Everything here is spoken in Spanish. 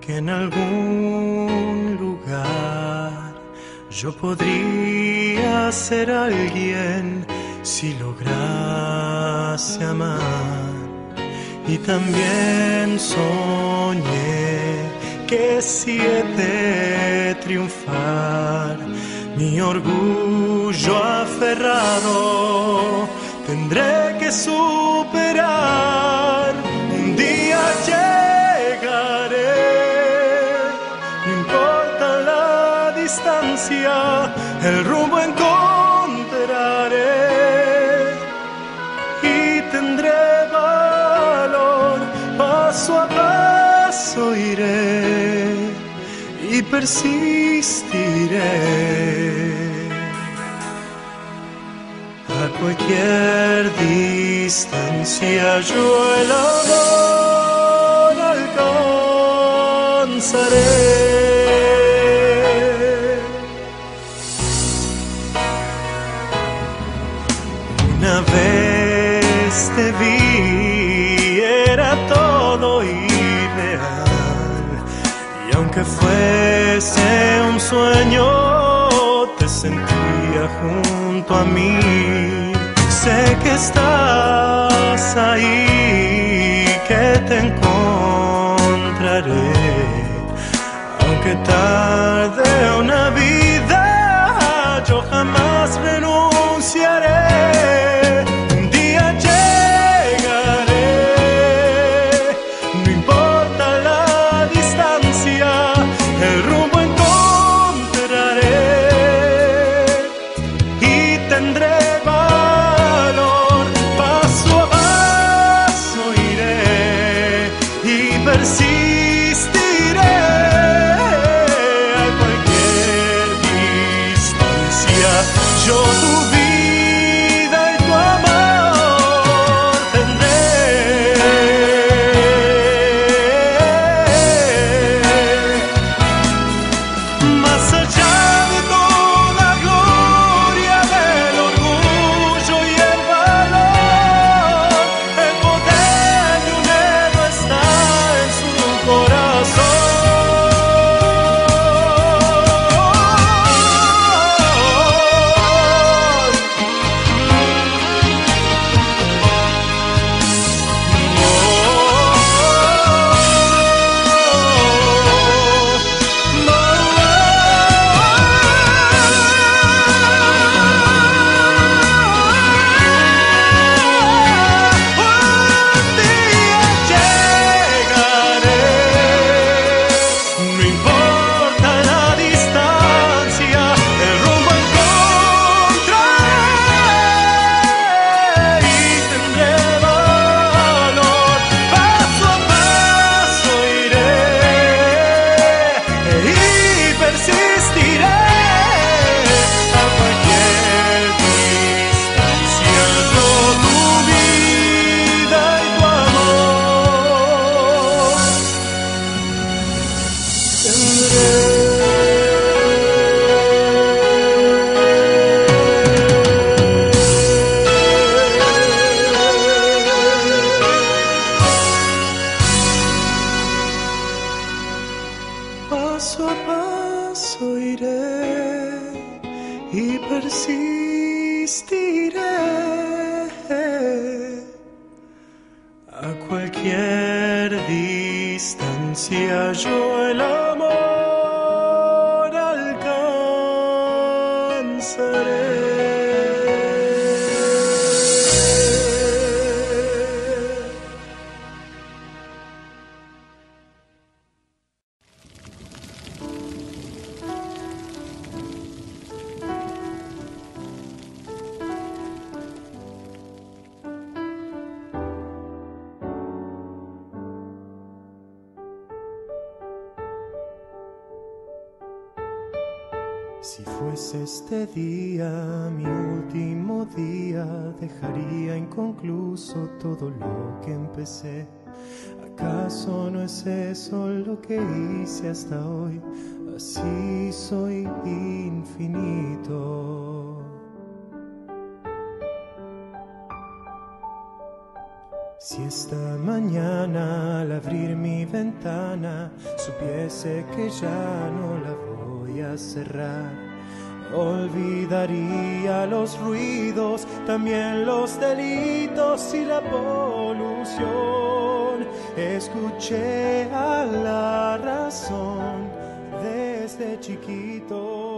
que en algún lugar yo podría ser alguien si lograse amar. Y también soñé que si he de triunfar, mi orgullo aferrado tendré que superar. Un día llegaré, no importa la distancia, el rumbo encontraré y tendré valor. Paso a paso iré y persistiré. A cualquier distancia yo el amor alcanzaré. Una vez te vi, era todo irreal, y aunque fuese un sueño, te sentía junto a mí. Sé que estás ahí, que te encontraré, aunque tarde una vida, yo jamás renunciaré. Un día llegaré, no importa la distancia, el rumbo encontraré y tendré persistiré. A cualquier distancia yo tu vida y tu amor tendré. Más allá de toda gloria, del orgullo y el valor, el poder de un héroe está en su corazón. Paso a paso iré y persistiré. A cualquier distancia yo el amor alcanzaré. Si fuese este día mi último día, dejaría inconcluso todo lo que empecé. ¿Acaso no es eso lo que hice hasta hoy? Así soy infinito. Si esta mañana al abrir mi ventana supiese que ya no la voy a cerrar, olvidaría los ruidos, también los delitos y la polución. Escuché a la razón desde chiquito.